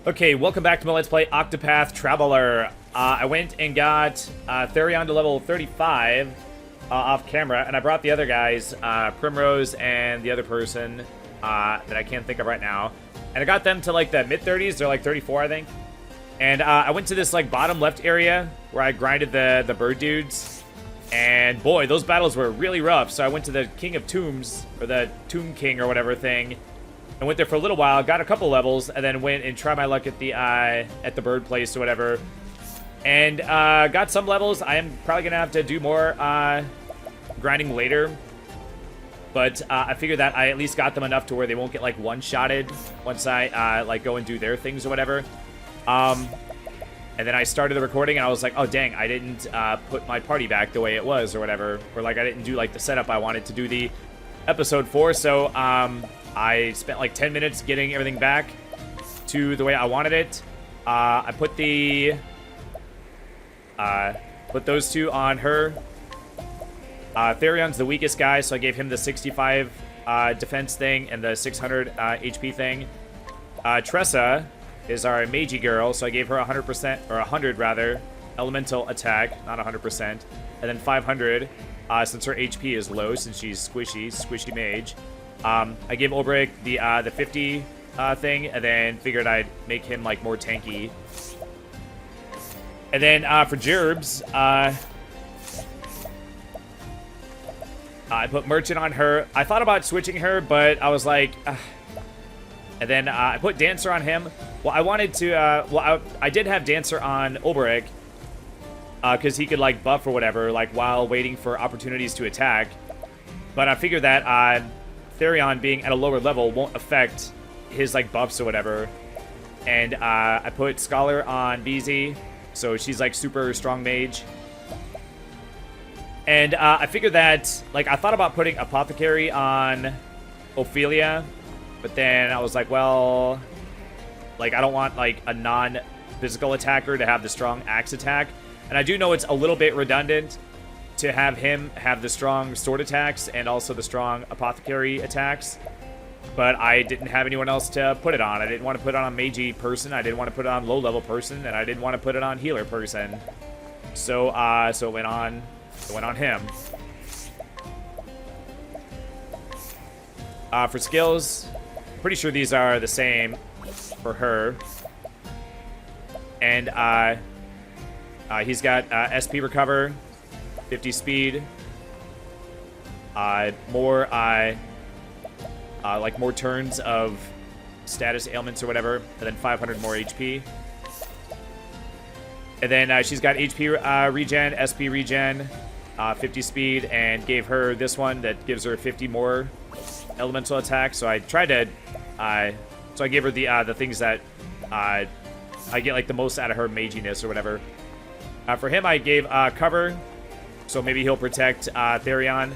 Okay, welcome back to my Let's Play Octopath Traveler. I went and got Therion to level 35 off camera, and I brought the other guys, Primrose and the other person that I can't think of right now. And I got them to like the mid-30s, they're like 34, I think. And I went to this like bottom left area where I grinded the bird dudes. And boy, those battles were really rough. So I went to the King of Tombs, or the Tomb King or whatever thing. I went there for a little while, got a couple levels, and then went and tried my luck at the bird place or whatever. And got some levels. I am probably gonna have to do more grinding later. But I figured that I at least got them enough to where they won't get like one-shotted once I like go and do their things or whatever. And then I started the recording and I was like, oh dang, I didn't put my party back the way it was or whatever. Or like I didn't do like the setup I wanted to do the episode for. So I spent like 10 minutes getting everything back to the way I wanted it. I put those two on her. Therion's the weakest guy, so I gave him the 65 defense thing and the 600 HP thing. Tressa is our magey girl, so I gave her 100%, or 100 rather, elemental attack, not 100%, and then 500 since her HP is low, since she's squishy mage. I gave Ulbrich the 50 thing, and then figured I'd make him like more tanky. And then for Gerbs, I put Merchant on her. I thought about switching her, but I was like, and then I put Dancer on him. Well, I wanted to, I did have Dancer on Ulbrich, because he could like buff or whatever, like while waiting for opportunities to attack. But I figured that Therion being at a lower level won't affect his like buffs or whatever. And I put Scholar on BZ, so she's like super strong mage. And I figured that, like, I thought about putting Apothecary on Ophelia, but then I was like, well, like, I don't want, like, a non-physical attacker to have the strong axe attack. And I do know it's a little bit redundant to have him have the strong sword attacks and also the strong Apothecary attacks. But I didn't have anyone else to put it on. I didn't want to put it on a magey person, I didn't want to put it on low-level person, and I didn't want to put it on healer person. So, so it went on him. For skills, pretty sure these are the same for her. And he's got SP recover, 50 speed, more like more turns of status ailments or whatever, and then 500 more HP. And then she's got HP regen, SP regen, 50 speed, and gave her this one that gives her 50 more elemental attack. So I tried to, so I gave her the things that I get like the most out of her maginess or whatever. For him, I gave cover, so maybe he'll protect Therion,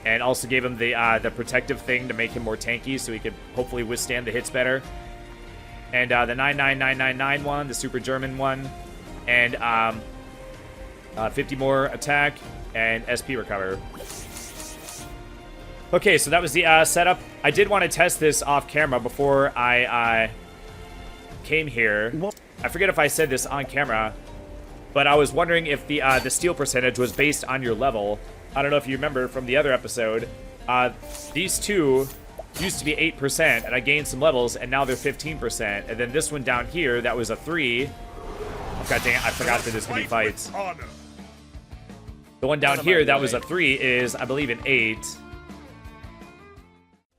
and also gave him the protective thing to make him more tanky, so he could hopefully withstand the hits better. And the 99999 one, the super German one, and 50 more attack and SP recover. Okay, so that was the setup. I did want to test this off camera before I came here. I forget if I said this on camera, but I was wondering if the steal percentage was based on your level. I don't know if you remember from the other episode. These two used to be 8%, and I gained some levels, and now they're 15%. And then this one down here, that was a 3. Oh, god dang it, I forgot that there's gonna be fights. The one down here that was a 3 is, I believe, an 8.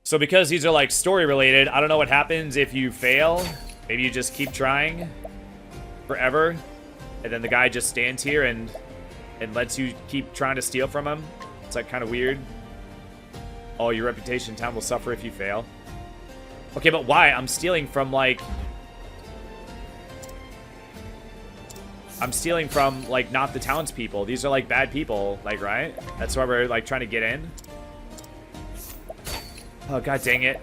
So because these are like story related, I don't know what happens if you fail. Maybe you just keep trying forever, and then the guy just stands here and lets you keep trying to steal from him. It's like kind of weird. Oh, your reputation in town will suffer if you fail. Okay, but why? I'm stealing from like... not the townspeople. These are like bad people, like, right? That's why we're like trying to get in. Oh, god dang it.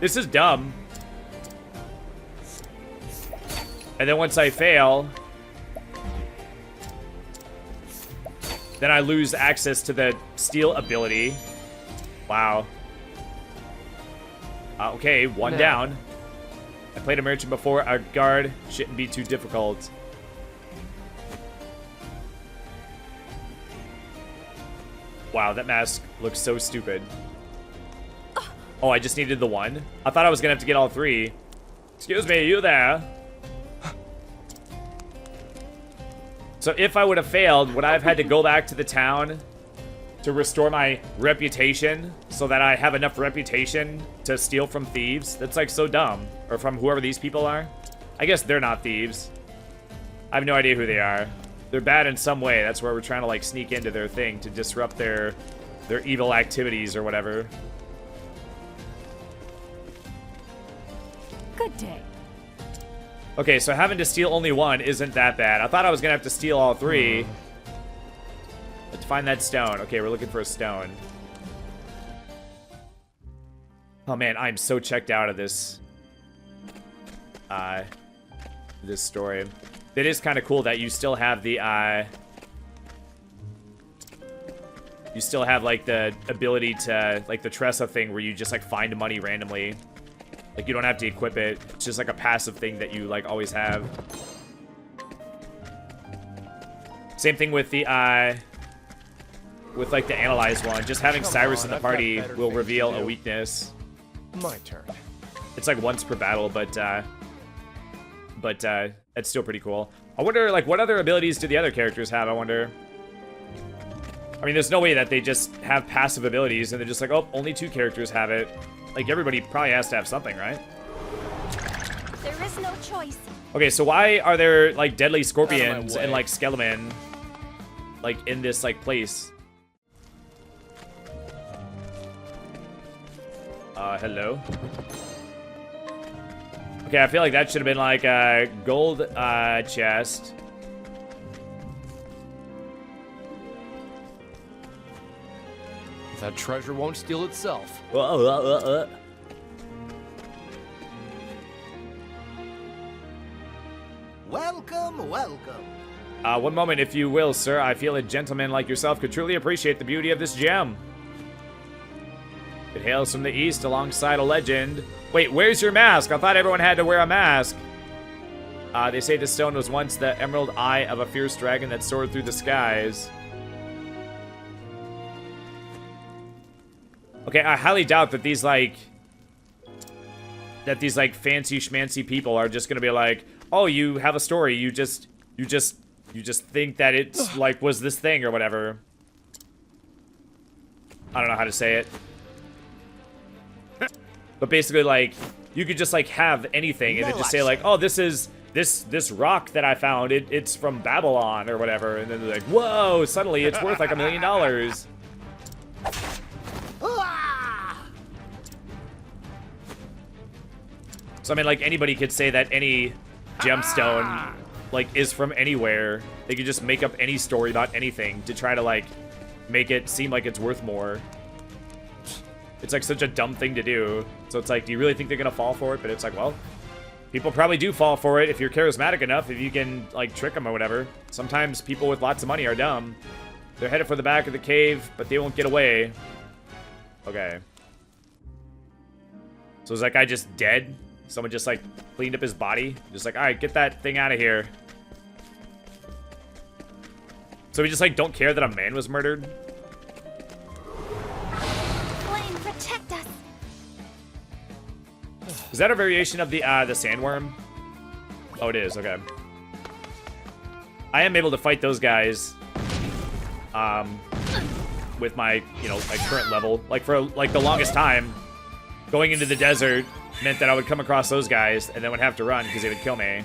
This is dumb. And then once I fail, then I lose access to the steal ability. Wow. Okay, one down. I played a merchant before. A guard shouldn't be too difficult. Wow, that mask looks so stupid. Oh, I just needed the one? I thought I was gonna have to get all three. Excuse me, you there? So if I would have failed, would I have had to go back to the town to restore my reputation so that I have enough reputation to steal from thieves? That's like so dumb. Or from whoever these people are. I guess they're not thieves. I have no idea who they are. They're bad in some way. That's where we're trying to like sneak into their thing to disrupt their evil activities or whatever. Good day. Okay, so having to steal only one isn't that bad. I thought I was gonna have to steal all three. Let's find that stone. Okay, we're looking for a stone. Oh man, I'm so checked out of this. This story. It is kind of cool that you still have the, you still have, like, the ability to, like, the Tressa thing where you just, like, find money randomly. Like, you don't have to equip it. It's just, like, a passive thing that you, like, always have. Same thing with the, with, like, the Analyze one. Just having Cyrus in the party will reveal a weakness. My turn. It's, like, once per battle, but it's still pretty cool. I wonder, like, what other abilities do the other characters have, I wonder? I mean, there's no way that they just have passive abilities and they're just like, oh, only 2 characters have it. Like, everybody probably has to have something, right? There is no choice. Okay, so why are there, like, deadly scorpions and, like, skeleton, like, in this, like, place? Hello? Okay, I feel like that should have been, like, a gold, chest. That treasure won't steal itself. Welcome, welcome. One moment, if you will, sir. I feel a gentleman like yourself could truly appreciate the beauty of this gem. It hails from the east alongside a legend. Wait, where's your mask? I thought everyone had to wear a mask. They say this stone was once the emerald eye of a fierce dragon that soared through the skies. Okay, I highly doubt that these, like, fancy schmancy people are just gonna be like, oh, you have a story, you just think that it's, like, was this thing or whatever. I don't know how to say it. But basically, like, you could just, like, have anything and then just say, like, oh, this is this rock that I found, it's from Babylon or whatever, and then they're like, whoa, suddenly it's worth like $1 million. So I mean, like, anybody could say that any gemstone, like, is from anywhere. They could just make up any story about anything to try to, like, make it seem like it's worth more. It's, like, such a dumb thing to do. So it's like, do you really think they're gonna fall for it? But it's like, well, people probably do fall for it if you're charismatic enough, if you can, like, trick them or whatever. Sometimes people with lots of money are dumb. They're headed for the back of the cave, but they won't get away. Okay. So is that guy just dead? Someone just, like, cleaned up his body? Just like, alright, get that thing out of here. So we just, like, don't care that a man was murdered? Flame, protect us. Is that a variation of the sandworm? Oh, it is. Okay. I am able to fight those guys, with my, you know, my current level. Like, for, like, the longest time, going into the desert meant that I would come across those guys and then would have to run because they would kill me.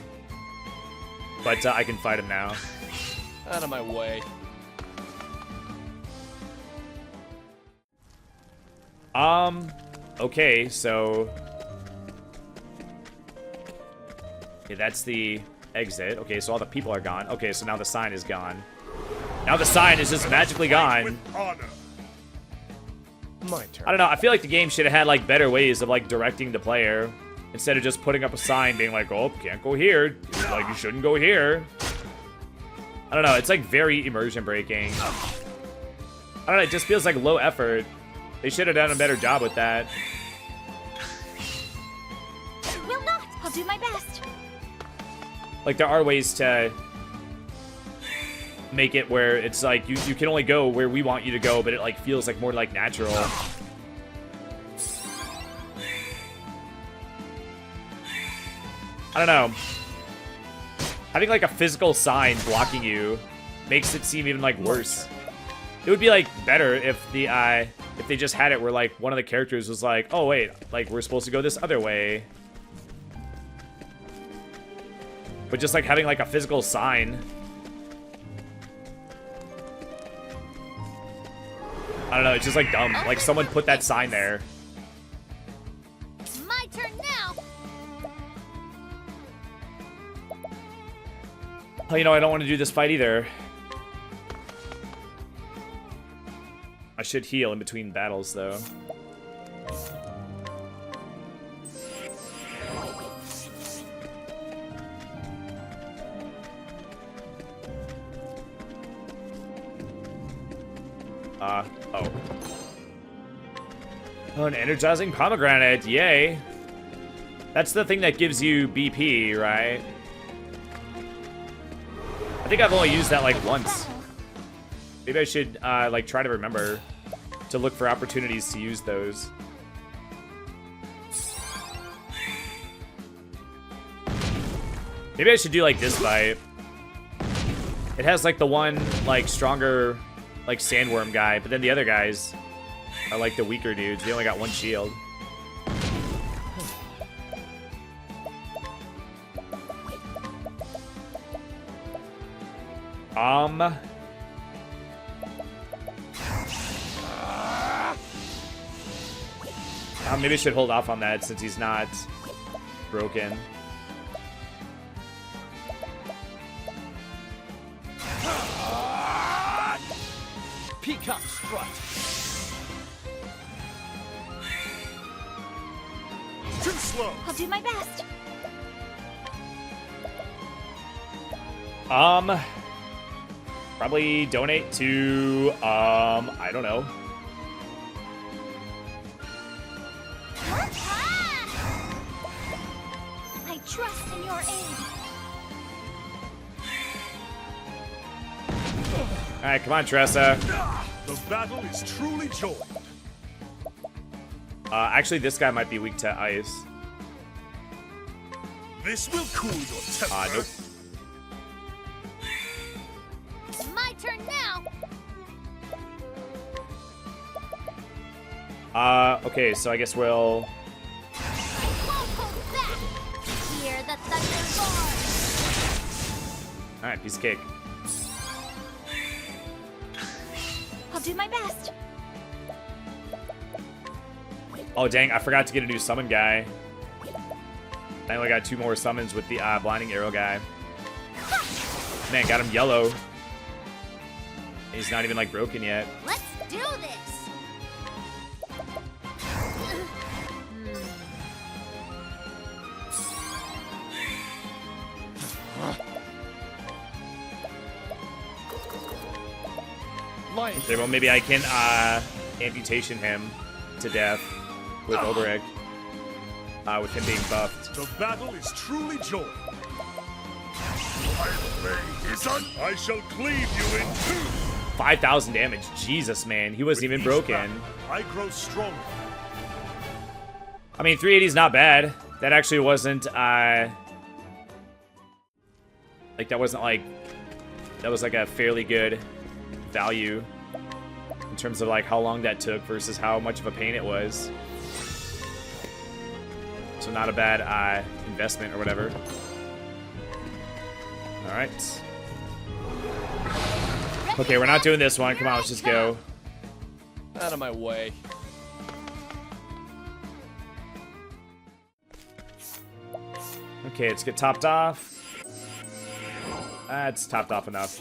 But I can fight them now. Out of my way. Okay, so... Okay, that's the exit. Okay, so all the people are gone. Okay, so now the sign is gone. Now the sign is just magically gone. My turn. I don't know, I feel like the game should have had, like, better ways of, like, directing the player. Instead of just putting up a sign being like, oh, can't go here. Like, you shouldn't go here. I don't know, it's, like, very immersion breaking. I don't know, it just feels like low effort. They should have done a better job with that. Will not. I'll do my best. Like, there are ways to make it where it's like you can only go where we want you to go, but it like feels like more like natural. I don't know. Having like a physical sign blocking you makes it seem even like worse. It would be like better if they just had it where like one of the characters was like, oh wait, like we're supposed to go this other way. But just like having like a physical sign. I don't know, it's just like dumb. Like someone put that sign there. My turn now. Oh, you know, I don't want to do this fight either. I should heal in between battles, though. Oh. Oh, an energizing pomegranate, yay. That's the thing that gives you BP, right? I think I've only used that like once. Maybe I should like try to remember to look for opportunities to use those. Maybe I should do like this fight. It has like the one like stronger like sandworm guy, but then the other guys are like the weaker dudes. They only got one shield. Maybe I should hold off on that since he's not broken. Peacock strut. Too slow. I'll do my best. Probably donate to, I don't know. I trust in your aid. Alright, come on, Tressa. The battle is truly joined. Actually, this guy might be weak to ice. This will cool your temper. Nope. My turn now. Okay, so I guess we'll... I won't hold back. Hear the thunder roar. Alright, piece of cake. I'll do my best. Oh, dang, I forgot to get a new summon guy. I only got 2 more summons with the blinding arrow guy. Man, got him yellow. He's not even like broken yet. Let's do this. Okay, well, maybe I can amputation him to death with Oberic. With him being buffed. The battle is truly joined. I'll lay his I shall cleave you in two. 5,000 damage. Jesus, man. He wasn't even broken. I grow stronger. I mean, 380 is not bad. That actually wasn't, like, that wasn't, like, that was, like, a fairly good value in terms of, like, how long that took versus how much of a pain it was. So not a bad, investment or whatever. Alright. Okay, we're not doing this one. Come on, let's just go. Out of my way. Okay, let's get topped off. It's topped off enough.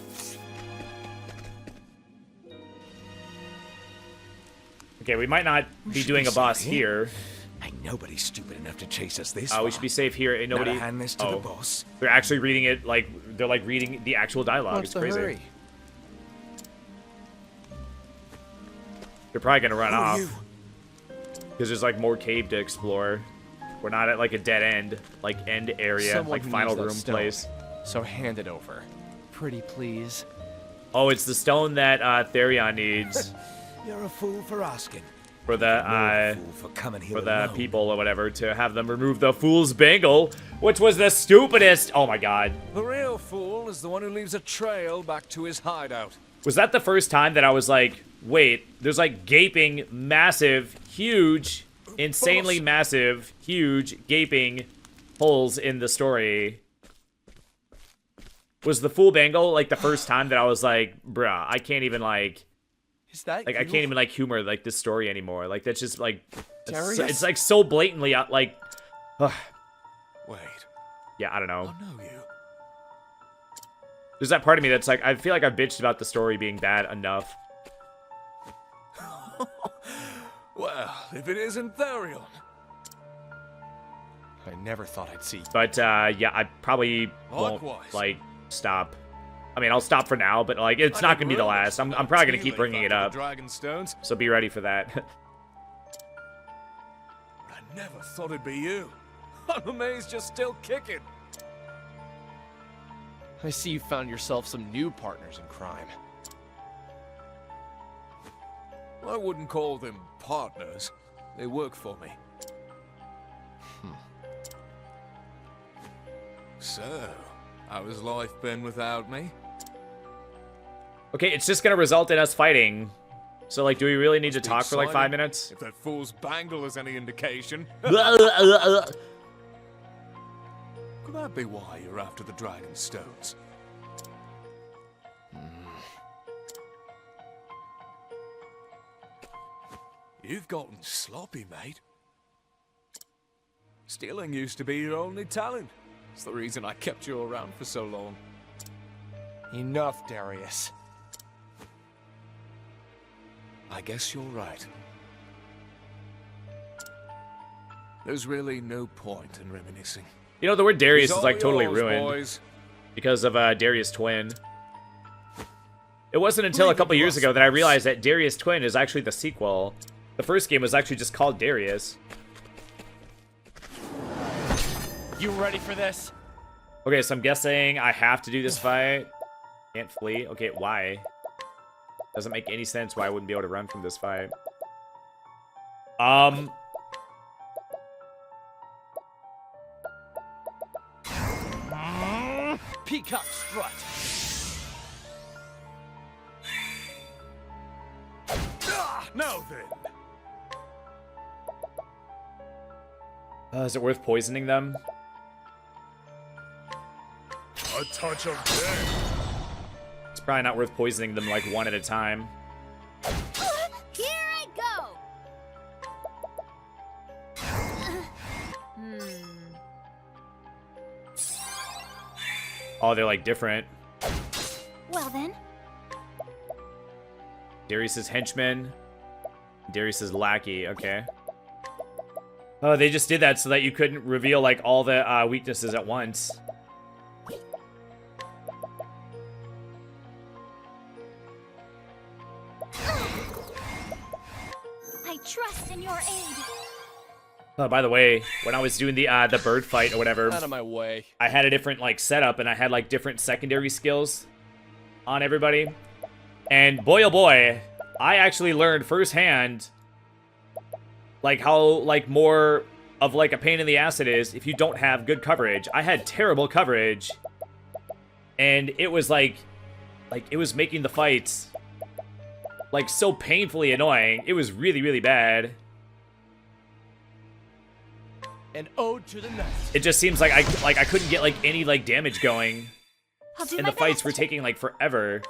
Okay, we might not be doing a boss here. Ain't nobody stupid enough to chase us this We far. should be safe here. Ain't nobody. Now to hand this to the boss. They're actually reading it like they're like reading the actual dialogue. What's It's the crazy. hurry? They're probably gonna run Who are off you? because there's like more cave to explore. We're not at like a dead end, like end area, Someone like who final needs that room stone. place. So hand it over. Pretty please. Oh, it's the stone that Therion needs You're a fool for asking. for You're a the fool for coming here for the alone. people or whatever to have them remove the fool's bangle, which was the stupidest. Oh my god. The real fool is the one who leaves a trail back to his hideout. Was that the first time that I was like, wait, there's like gaping, massive, huge, insanely massive, huge, gaping holes in the story? Was the fool bangle like the first time that I was like, bruh, I can't even like Is that I can't even like humor like this story anymore. Like that's just like it's like so blatantly like Wait, yeah, I don't know. I know you. There's that part of me that's like I feel like I've bitched about the story being bad enough. Well, if it isn't Therion. I never thought I'd see. But yeah, I probably won't Likewise. like stop. I mean, I'll stop for now, but like it's not gonna be the last. I'm probably gonna keep bringing it up. Dragon stones. So be ready for that. I never thought it'd be you. I'm amazed you're still kicking. I see you found yourself some new partners in crime. I wouldn't call them partners. They work for me. So, how has life been without me? Okay, it's just gonna result in us fighting. So like, do we really need to talk for like 5 exciting. minutes? If that fool's bangle is any indication. Okay, Could that be why you're after the dragon stones? You've gotten sloppy, mate. Stealing used to be your only talent. It's the reason I kept you around for so long. Enough, Darius. I guess you're right. There's really no point in reminiscing. You know, the word Darius It's is like all totally yours, ruined boys. because of Darius Twin. It wasn't until a couple years ago that I realized that Darius Twin is actually the sequel. The first game was actually just called Darius. You ready for this? Okay, so I'm guessing I have to do this fight. Can't flee. Okay, why? Doesn't make any sense why I wouldn't be able to run from this fight. Peacock strut. Now then. Is it worth poisoning them? A touch of death. It's probably not worth poisoning them like one at a time. Here I go. Oh, they're like different. Well then, Darius's henchman. Darius's lackey. Okay. Oh, they just did that so that you couldn't reveal like all the weaknesses at once. I trust in your aid. Oh, by the way, when I was doing the bird fight or whatever, Out of my way. I had a different like setup and I had like different secondary skills on everybody. And boy oh boy, I actually learned firsthand like how like more of like a pain in the ass it is if you don't have good coverage. I had terrible coverage. And it was like it was making the fights like so painfully annoying. It was really, really bad. An ode to the night. It just seems like I couldn't get like any like damage going. I'll do And my the fights best. were taking like forever.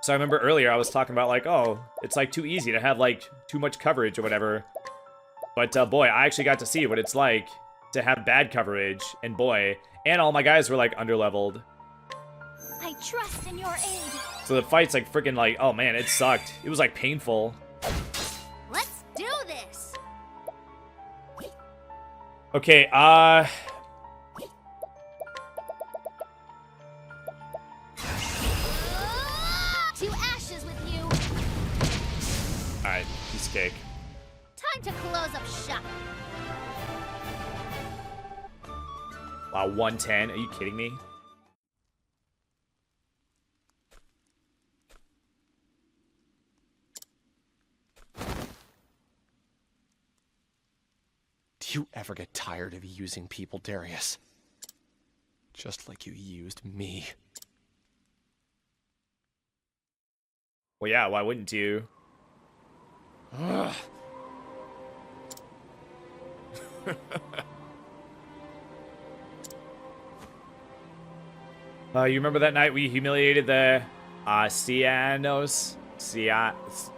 So I remember earlier I was talking about like, oh, it's like too easy to have like too much coverage or whatever. But boy, I actually got to see what it's like to have bad coverage. And boy, and all my guys were like underleveled. I trust in your aid. So the fight's like freaking like, oh man, it sucked. It was like painful. Let's do this. Okay, To ashes with you. alright, piece of cake. Time to close up shop. Wow, 110. Are you kidding me? Do you ever get tired of using people, Darius? Just like you used me. Well, yeah, why wouldn't you? Ugh. You remember that night we humiliated the Cianos? Cianos?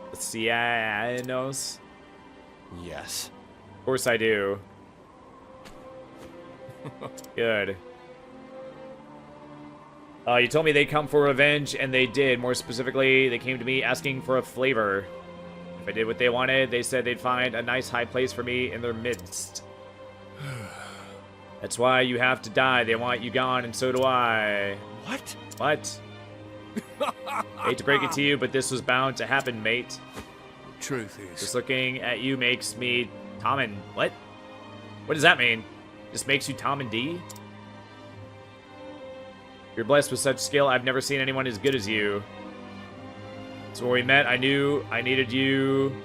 Yes. Of course I do. Good. You told me they'd come for revenge, and they did. More specifically, they came to me asking for a flavor. If I did what they wanted, they said they'd find a nice high place for me in their midst. That's why you have to die. They want you gone, and so do I. What? What? Hate to break it to you, but this was bound to happen, mate. Truth is, Just looking at you makes me Tom and... What? What does that mean? Just makes you Tom and D? You're blessed with such skill. I've never seen anyone as good as you. So when we met, I knew I needed you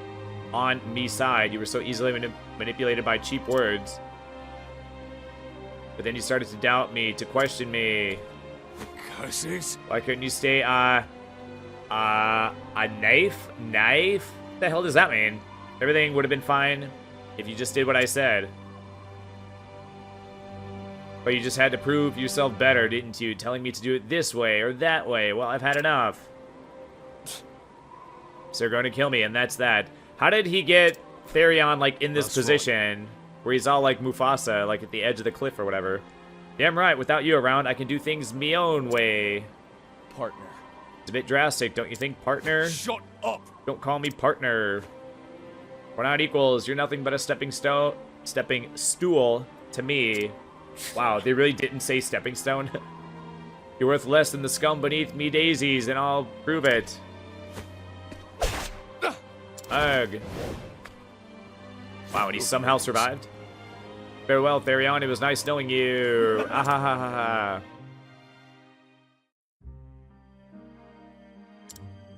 on me side. You were so easily manipulated by cheap words. But then you started to doubt me, to question me. curses. Why couldn't you stay, a knife? Knife? What the hell does that mean? Everything would have been fine if you just did what I said. But you just had to prove yourself better, didn't you? Telling me to do it this way or that way. Well, I've had enough. So they're going to kill me, and that's that. How did he get Therion, like, in this position where he's all like Mufasa, like at the edge of the cliff or whatever? Damn right, without you around, I can do things me own way. Partner. It's a bit drastic, don't you think, partner? Shut up. Don't call me partner. We're not equals. You're nothing but a stepping stool to me. Wow, they really didn't say stepping stone. You're worth less than the scum beneath me daisies, and I'll prove it. Ugh. Wow, and he somehow survived. Farewell, Therion. It was nice knowing you. Ah ha ha ha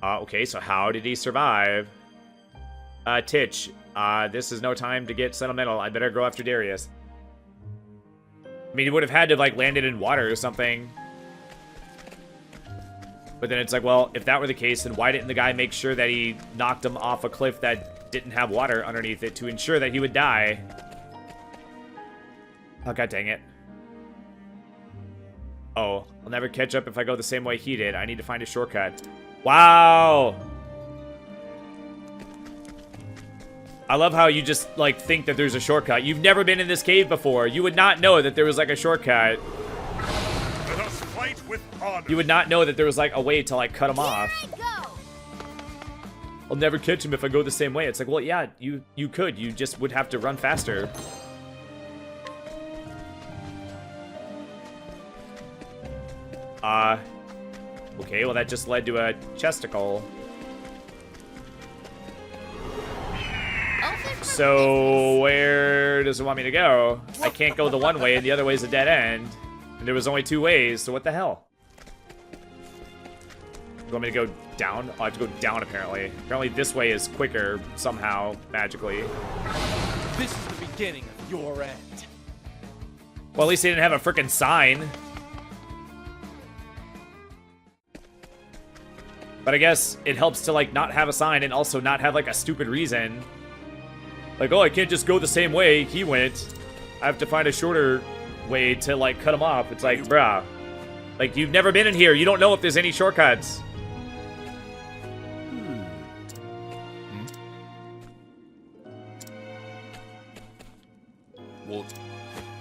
ha. Okay, so how did he survive? Titch, this is no time to get sentimental. I better go after Darius. I mean, he would have had to, like, land it in water or something. But then it's like, well, if that were the case, then why didn't the guy make sure that he knocked him off a cliff that didn't have water underneath it to ensure that he would die? Oh, god dang it. Oh, I'll never catch up if I go the same way he did. I need to find a shortcut. Wow! I love how you just, like, think that there's a shortcut. You've never been in this cave before. You would not know that there was, like, a shortcut. Let us fight with honor. You would not know that there was, like, a way to, like, cut him off. Here I go. I'll never catch him if I go the same way. It's like, well, yeah, you could. You just would have to run faster. Okay, well, that just led to a chesticle. So, where does it want me to go? I can't go the one way, and the other way is a dead end. And there was only two ways, so what the hell? You want me to go down? Oh, I have to go down, apparently. Apparently this way is quicker, somehow, magically. This is the beginning of your end. Well, at least they didn't have a frickin' sign. But I guess it helps to, like, not have a sign and also not have, like, a stupid reason. Like, oh, I can't just go the same way he went. I have to find a shorter way to, like, cut him off. It's like, bruh. Like, you've never been in here. You don't know if there's any shortcuts. Well,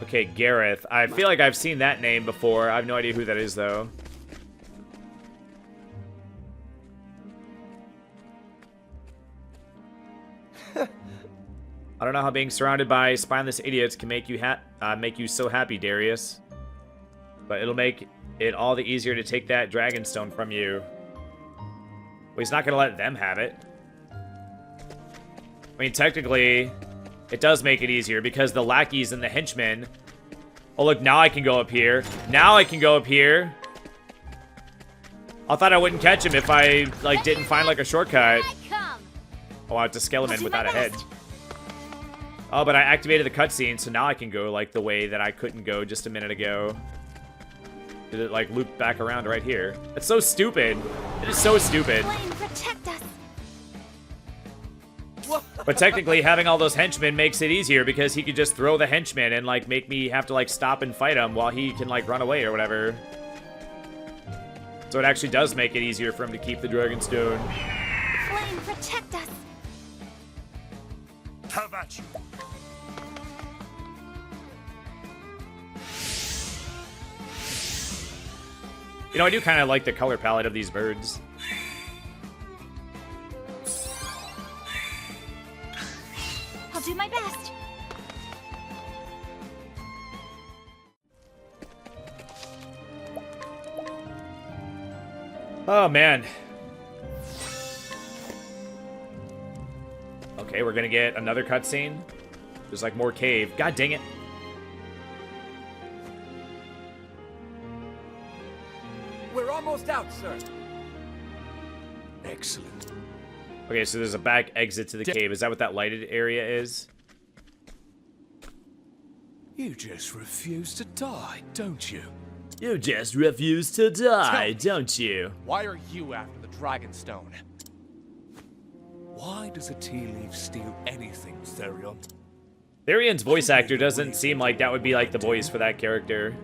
Okay, Gareth. I feel like I've seen that name before. I have no idea who that is, though. I don't know how being surrounded by spineless idiots can make you so happy, Darius. But it'll make it all the easier to take that dragonstone from you. Well, he's not gonna let them have it. I mean, technically, it does make it easier because the lackeys and the henchmen Oh, look, now I can go up here. Now I can go up here. I thought I wouldn't catch him if I, like, didn't find, like, a shortcut. Here I come. Oh, I have to scale him I'll in do without my a head. best. Oh, but I activated the cutscene, so now I can go, like, the way that I couldn't go just a minute ago. Did it, like, loop back around right here? It's so stupid. It is so stupid. Flame, protect us. But technically, having all those henchmen makes it easier because he could just throw the henchmen and, like, make me have to, like, stop and fight him while he can, like, run away or whatever. So it actually does make it easier for him to keep the Dragonstone. Flame, protect us. Have at you. You know, I do kind of like the color palette of these birds. I'll do my best. Oh, man. Okay, we're gonna get another cutscene. There's, like, more cave. God dang it. We're almost out, sir. Excellent. Okay, so there's a back exit to the cave. Is that what that lighted area is? You just refuse to die, don't you? You just refuse to die, don't you? Why are you after the Dragonstone? Why does a tea leaf steal anything, Therion? Therion's voice actor doesn't seem like that would be, like, the voice for that character.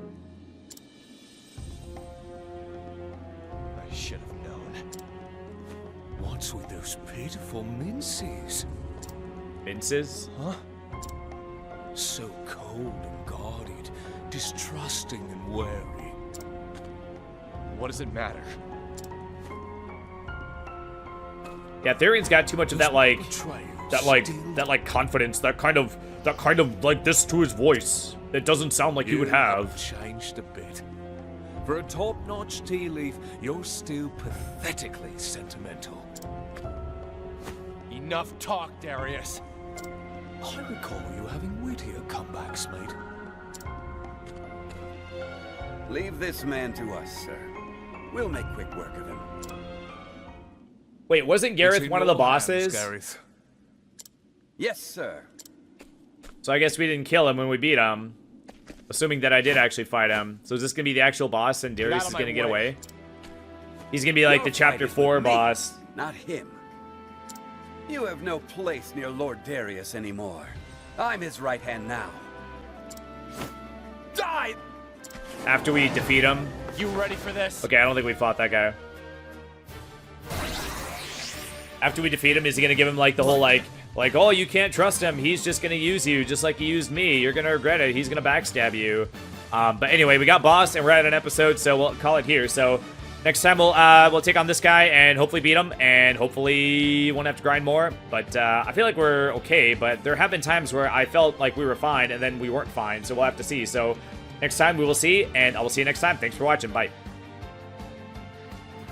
I should have known. What's with those pitiful minces? Vince's? Huh? So cold and guarded, distrusting and wary. What does it matter? Yeah, Therion's got too much of that, like, Betrayal that like confidence, that kind of like this to his voice. It doesn't sound like he would have. Changed a bit. For a top-notch tea leaf, you're still pathetically sentimental. Enough talk, Darius. I recall you having wittier comebacks, mate. Leave this man to us, sir. We'll make quick work of him. Wait, wasn't It's Gareth in one of the your hands, bosses? Gareth. Yes, sir. So I guess we didn't kill him when we beat him. Assuming that I did actually fight him. So is this gonna be the actual boss and Darius out is of gonna my get way. away? He's gonna be like the Your chapter fight is 4 with me, boss. not him. You have no place near Lord Darius anymore. I'm his right hand now. Die! After we defeat him. You ready for this? Okay, I don't think we fought that guy. After we defeat him, is he gonna give him like the whole like, oh, you can't trust him. He's just gonna use you, just like he used me. You're gonna regret it. He's gonna backstab you. But anyway, we got boss and we're at an episode, so we'll call it here. So next time we'll take on this guy and hopefully beat him, and hopefully won't have to grind more. But I feel like we're okay. But there have been times where I felt like we were fine and then we weren't fine. So we'll have to see. So next time we will see, and I will see you next time. Thanks for watching. Bye.